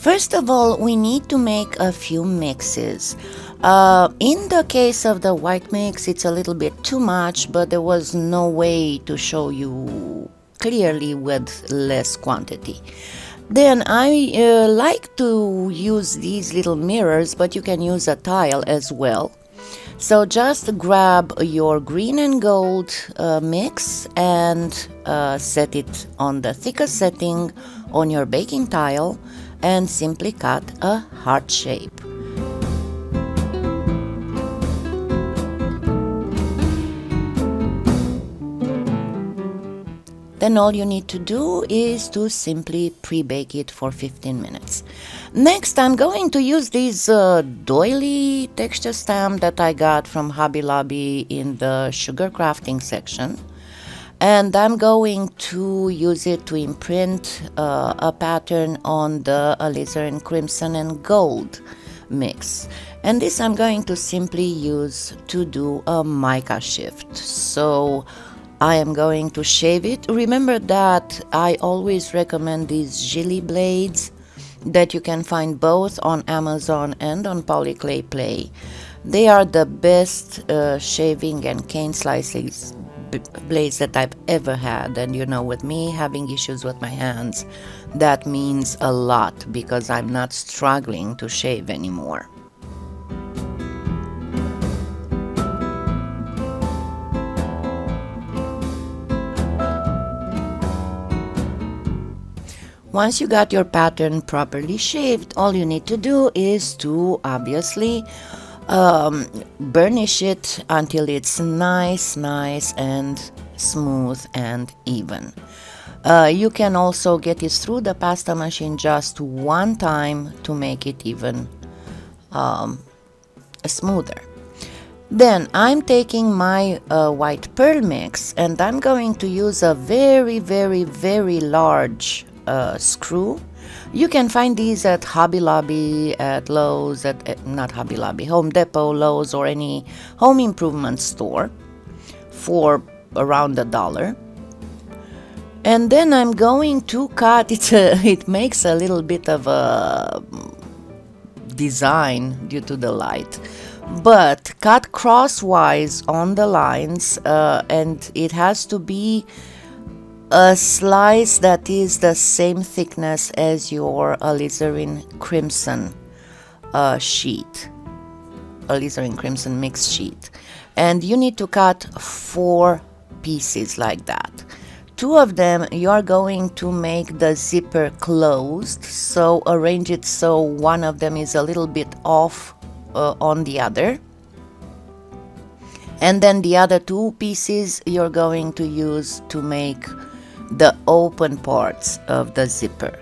First of all, we need to make a few mixes. In the case of the white mix, it's a little bit too much, but there was no way to show you clearly with less quantity. Then I like to use these little mirrors, but you can use a tile as well. So just grab your green and gold mix and set it on the thickest setting on your baking tile and simply cut a heart shape. Then all you need to do is to simply pre-bake it for 15 minutes. Next, I'm going to use this doily texture stamp that I got from Hobby Lobby in the sugar crafting section. And I'm going to use it to imprint a pattern on the Alizarin Crimson and Gold mix. And this I'm going to simply use to do a mica shift. So I am going to shave it. Remember that I always recommend these Jili blades that you can find both on Amazon and on PolyClayPlay. They are the best shaving and cane slicing blades that I've ever had, and you know, with me having issues with my hands, that means a lot because I'm not struggling to shave anymore. Once you got your pattern properly shaved, all you need to do is to obviously burnish it until it's nice and smooth and even. You can also get it through the pasta machine just one time to make it even smoother. Then I'm taking my white pearl mix and I'm going to use a very large screw. You can find these at Hobby Lobby, at Lowe's, not Hobby Lobby, Home Depot, Lowe's, or any home improvement store for around $1. And then I'm going to cut it. It makes a little bit of a design due to the light, but cut crosswise on the lines, and it has to be a slice that is the same thickness as your Alizarin Crimson sheet, Alizarin Crimson mix sheet. And you need to cut 4 pieces like that. 2 of them you are going to make the zipper closed, so arrange it so one of them is a little bit off on the other. And then the other 2 pieces you're going to use to make the open parts of the zipper,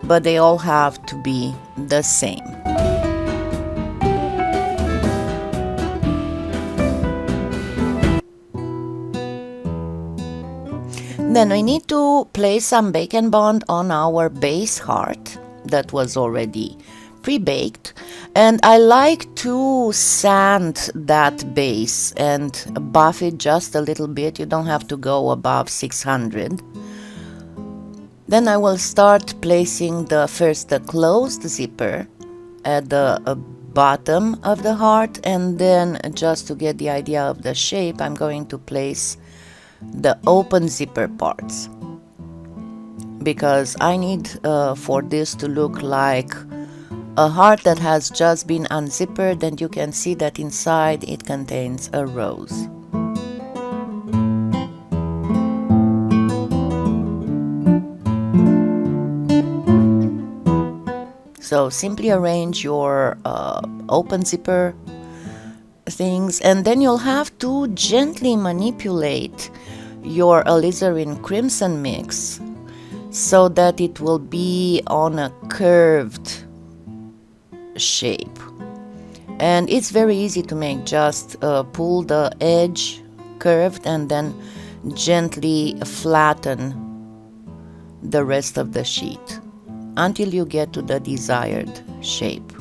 but they all have to be the same. Then we need to place some bacon bond on our base heart that was already pre-baked, and I like to sand that base and buff it just a little bit. You don't have to go above 600. Then I will start placing the closed zipper at the bottom of the heart, and then just to get the idea of the shape, I'm going to place the open zipper parts, because I need for this to look like a heart that has just been unzippered, and you can see that inside it contains a rose. So simply arrange your open zipper things, and then you'll have to gently manipulate your Alizarin Crimson mix so that it will be on a curved shape. And it's very easy to make. Just pull the edge curved and then gently flatten the rest of the sheet until you get to the desired shape.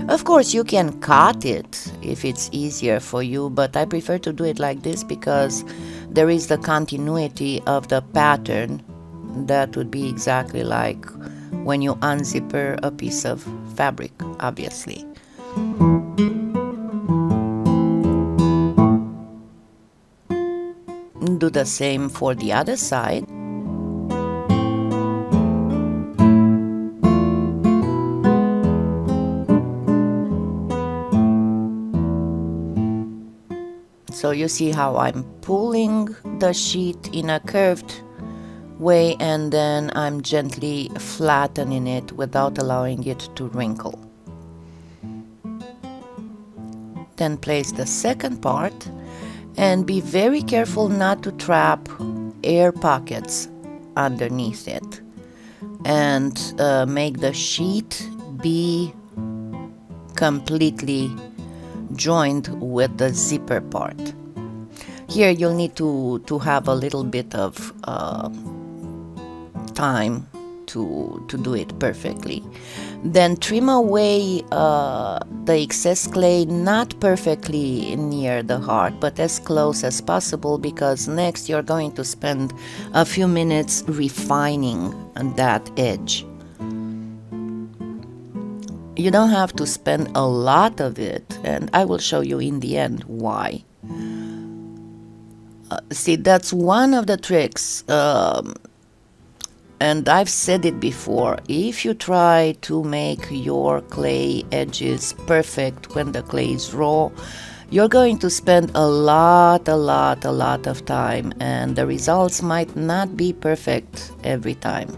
Of course, you can cut it if it's easier for you, but I prefer to do it like this because there is the continuity of the pattern that would be exactly like when you unzipper a piece of fabric, obviously. Do the same for the other side. So you see how I'm pulling the sheet in a curved way, and then I'm gently flattening it without allowing it to wrinkle. Then place the second part and be very careful not to trap air pockets underneath it, and make the sheet be completely joined with the zipper part. Here you'll need to have a little bit of time to do it perfectly. Then trim away the excess clay, not perfectly near the heart, but as close as possible, because next you're going to spend a few minutes refining that edge. You don't have to spend a lot of it, and I will show you in the end why. See, that's one of the tricks, and I've said it before. If you try to make your clay edges perfect when the clay is raw, you're going to spend a lot of time, and the results might not be perfect every time.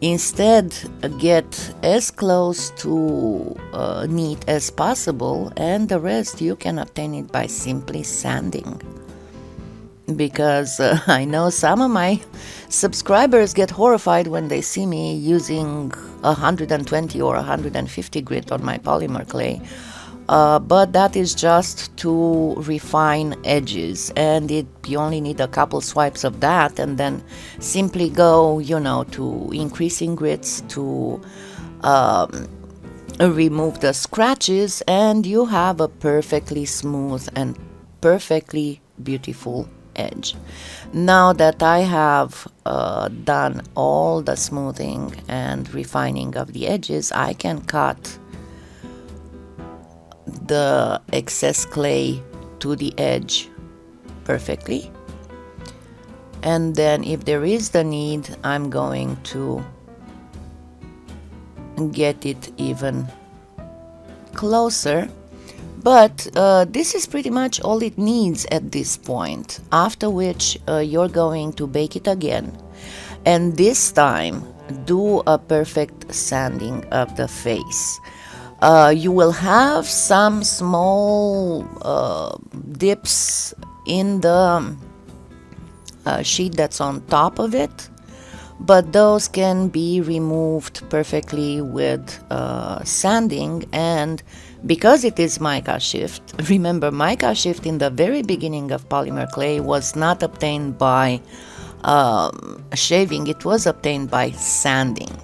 Instead, get as close to neat as possible, and the rest you can obtain it by simply sanding. Because I know some of my subscribers get horrified when they see me using 120 or 150 grit on my polymer clay. But that is just to refine edges, and you only need a couple swipes of that, and then simply go, to increasing grits to remove the scratches, and you have a perfectly smooth and perfectly beautiful edge. Now that I have done all the smoothing and refining of the edges, I can cut the excess clay to the edge perfectly, and then if there is the need, I'm going to get it even closer. But this is pretty much all it needs at this point, after which you're going to bake it again, and this time do a perfect sanding of the face. You will have some small dips in the sheet that's on top of it, but those can be removed perfectly with sanding. And because it is mica shift, remember, mica shift in the very beginning of polymer clay was not obtained by shaving, it was obtained by sanding.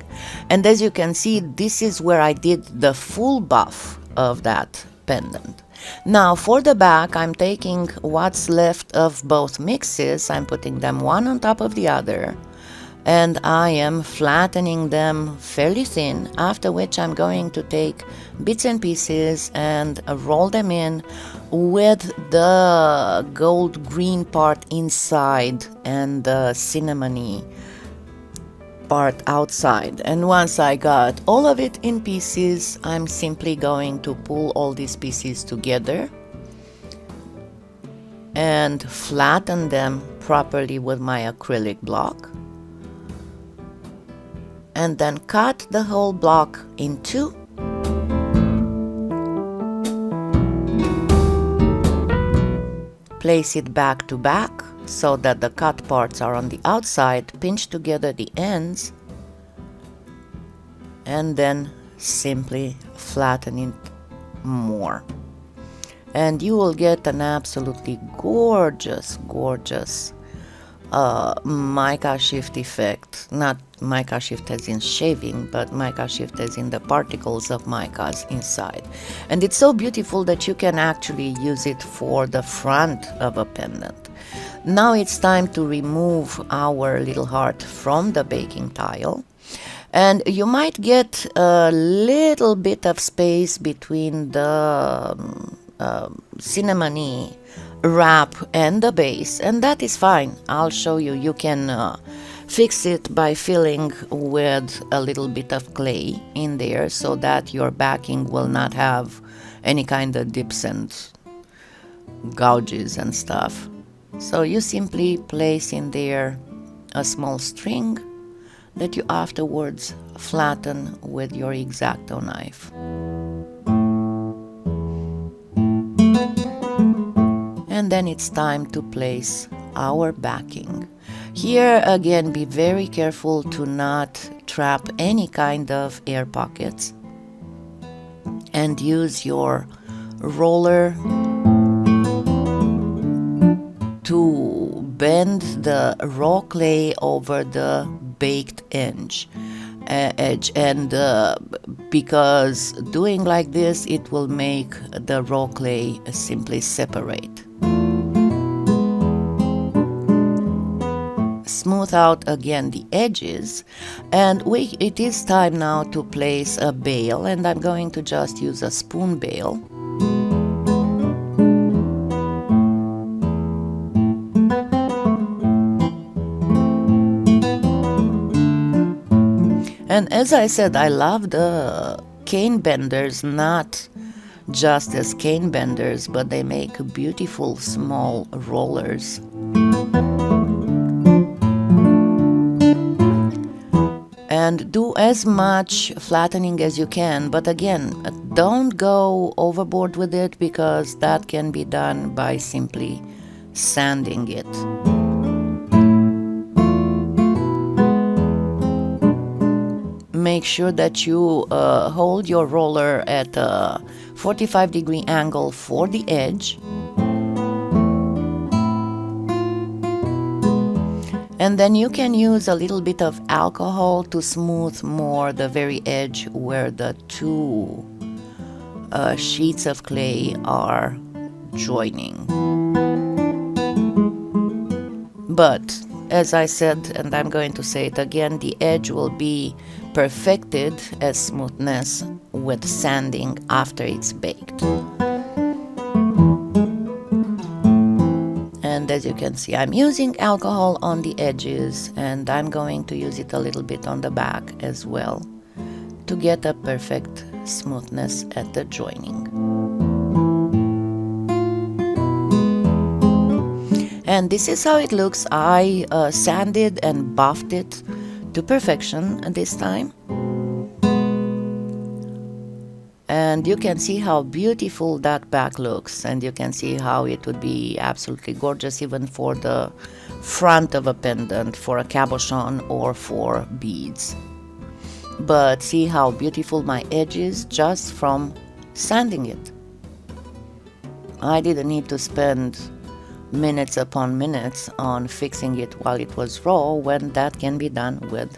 And as you can see, this is where I did the full buff of that pendant. Now for the back, I'm taking what's left of both mixes, I'm putting them one on top of the other, and I am flattening them fairly thin, after which I'm going to take bits and pieces and roll them in with the gold green part inside and the cinnamony part outside. And once I got all of it in pieces, I'm simply going to pull all these pieces together and flatten them properly with my acrylic block, and then cut the whole block in two. Place it back to back so that the cut parts are on the outside, pinch together the ends, and then simply flatten it more. And you will get an absolutely gorgeous mica shift effect. Not mica shift as in shaving, but mica shift as in the particles of micas inside. And it's so beautiful that you can actually use it for the front of a pendant. Now it's time to remove our little heart from the baking tile. And you might get a little bit of space between the cinnamony wrap and the base, and that is fine. I'll show you. You can fix it by filling with a little bit of clay in there so that your backing will not have any kind of dips and gouges and stuff. So you simply place in there a small string that you afterwards flatten with your exacto knife. And then it's time to place our backing. Here again, be very careful to not trap any kind of air pockets, and use your roller to bend the raw clay over the baked edge. And because doing like this, it will make the raw clay simply separate. Smooth out again the edges, and it is time now to place a bail, and I'm going to just use a spoon bail. And as I said, I love the cane benders, not just as cane benders, but they make beautiful small rollers. And do as much flattening as you can, but again, don't go overboard with it, because that can be done by simply sanding it. Make sure that you hold your roller at a 45-degree angle for the edge. And then you can use a little bit of alcohol to smooth more the very edge where the two sheets of clay are joining. But as I said, and I'm going to say it again, the edge will be perfected as smoothness with sanding after it's baked. And as you can see, I'm using alcohol on the edges, and I'm going to use it a little bit on the back as well to get a perfect smoothness at the joining. And this is how it looks. I sanded and buffed it to perfection this time. And you can see how beautiful that back looks, and you can see how it would be absolutely gorgeous even for the front of a pendant, for a cabochon, or for beads. But see how beautiful my edge is just from sanding it. I didn't need to spend minutes upon minutes on fixing it while it was raw, when that can be done with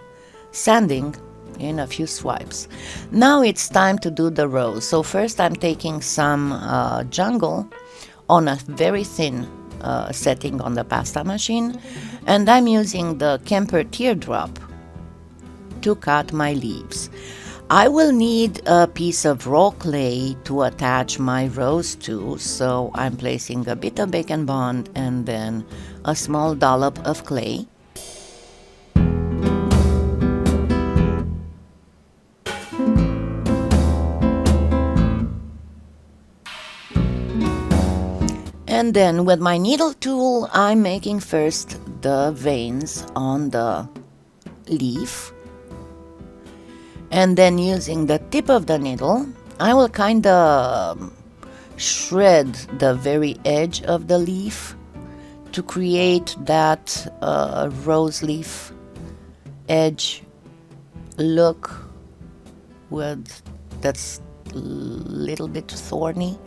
sanding in a few swipes. Now it's time to do the rows. So first I'm taking some jungle on a very thin setting on the pasta machine, and I'm using the Kemper teardrop to cut my leaves. I will need a piece of raw clay to attach my rows to, so I'm placing a bit of Bake and Bond and then a small dollop of clay. And then with my needle tool, I'm making first the veins on the leaf. And then using the tip of the needle, I will kind of shred the very edge of the leaf to create that rose leaf edge look with that's a little bit thorny.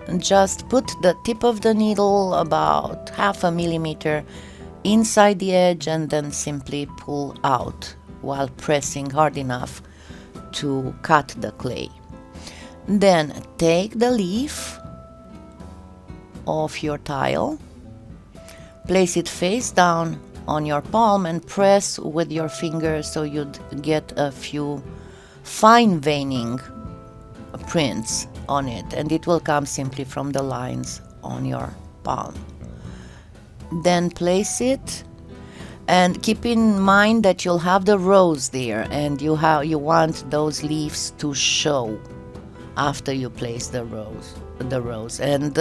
And just put the tip of the needle about 0.5 millimeter inside the edge, and then simply pull out while pressing hard enough to cut the clay. Then take the leaf off your tile, place it face down on your palm and press with your finger so you'd get a few fine veining prints on it, and it will come simply from the lines on your palm. Then place it, and keep in mind that you'll have the rose there, and you want those leaves to show after you place the rose. And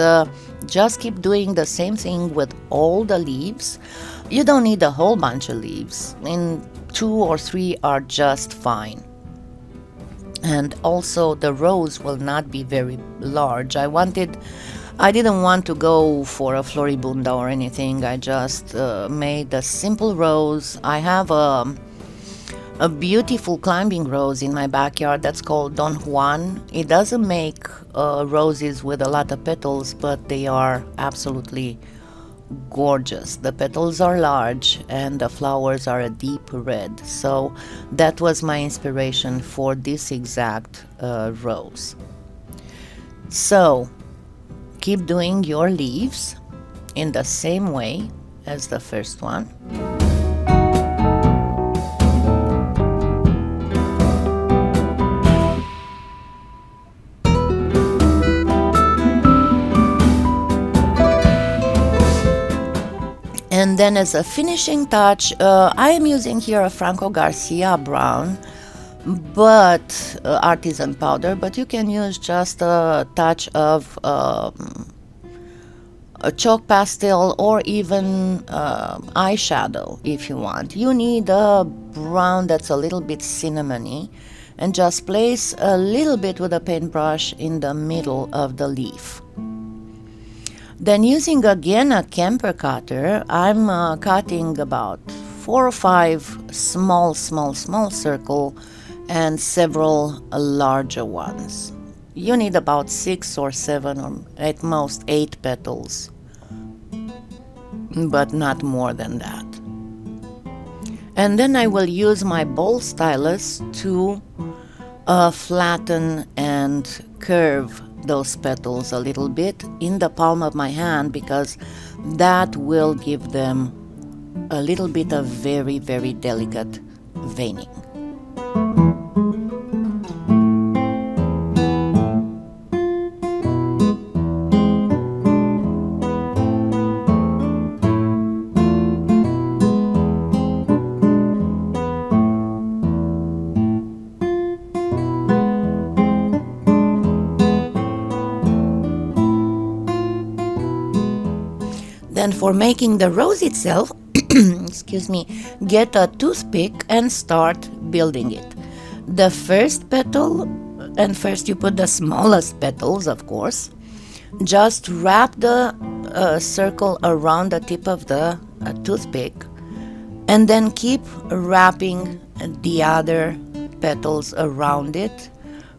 just keep doing the same thing with all the leaves. You don't need a whole bunch of leaves. 2 or 3 are just fine. And also the rose will not be very large. I didn't want to go for a floribunda or anything. I just made a simple rose. I have a beautiful climbing rose in my backyard that's called Don Juan. It doesn't make roses with a lot of petals, but they are absolutely gorgeous. The petals are large and the flowers are a deep red. So that was my inspiration for this exact rose. So keep doing your leaves in the same way as the first one. And then as a finishing touch, I am using here a Franco Garcia brown, but artisan powder, but you can use just a touch of a chalk pastel or even eyeshadow if you want. You need a brown that's a little bit cinnamony, and just place a little bit with a paintbrush in the middle of the leaf. Then using again a camper cutter, I'm cutting about 4 or 5 small circle and several larger ones. You need about 6 or 7 or at most 8 petals, but not more than that. And then I will use my bowl stylus to flatten and curve those petals a little bit in the palm of my hand, because that will give them a little bit of very, very delicate veining. Then for making the rose itself, excuse me, get a toothpick and start building it. The first petal, and first you put the smallest petals, of course, just wrap the circle around the tip of the toothpick, and then keep wrapping the other petals around it,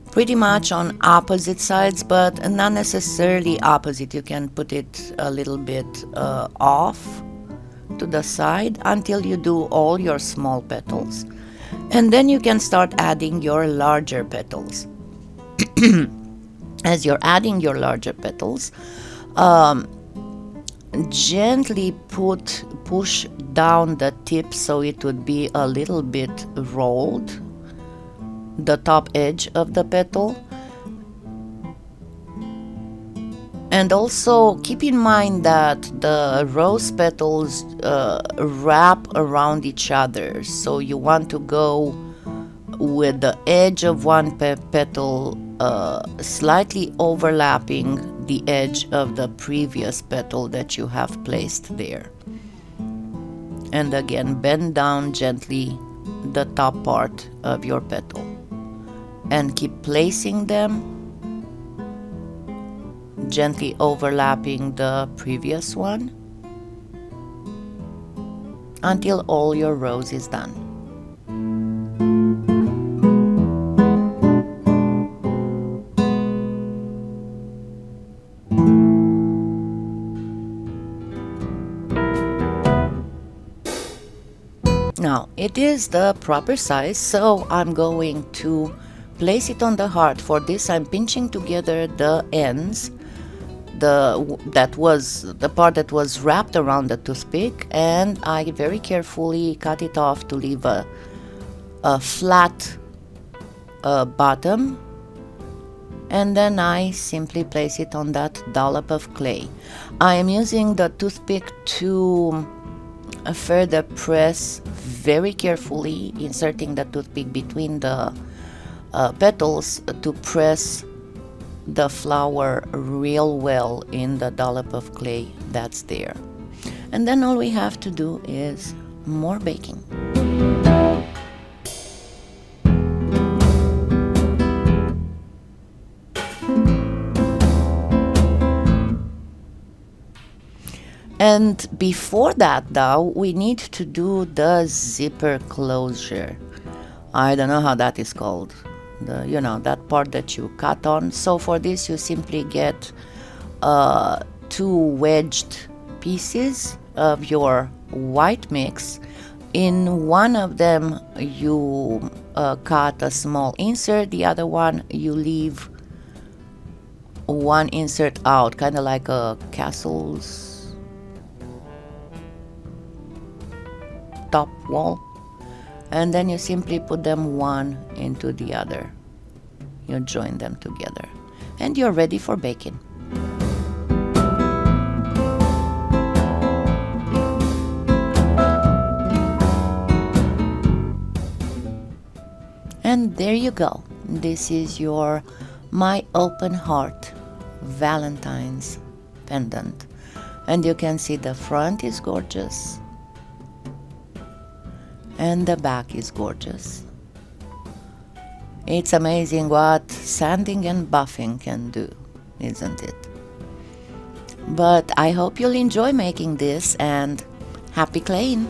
pretty much on opposite sides, but not necessarily opposite. You can put it a little bit off to the side until you do all your small petals. And then you can start adding your larger petals. As you're adding your larger petals, gently push down the tip so it would be a little bit rolled, the top edge of the petal. And also keep in mind that the rose petals wrap around each other, so you want to go with the edge of one petal slightly overlapping the edge of the previous petal that you have placed there. And again, bend down gently the top part of your petal and keep placing them, gently overlapping the previous one until all your rose is done. Now it is the proper size, so I'm going to place it on the heart. For this I'm pinching together the ends. the part that was wrapped around the toothpick, and I very carefully cut it off to leave a flat bottom, and then I simply place it on that dollop of clay. I am using the toothpick to further press very carefully, inserting the toothpick between the petals to press the flower real well in the dollop of clay that's there. And then all we have to do is more baking. And before that, though, we need to do the zipper closure. I don't know how that is called. That part that you cut on. So for this, you simply get two wedged pieces of your white mix. In one of them, you cut a small insert. The other one, you leave one insert out, kind of like a castle's top wall, and then you simply put them one into the other. You join them together and you're ready for baking. And there you go. This is your My Open Heart Valentine's pendant, and you can see the front is gorgeous and the back is gorgeous. It's amazing what sanding and buffing can do, isn't it? But I hope you'll enjoy making this, and happy claying!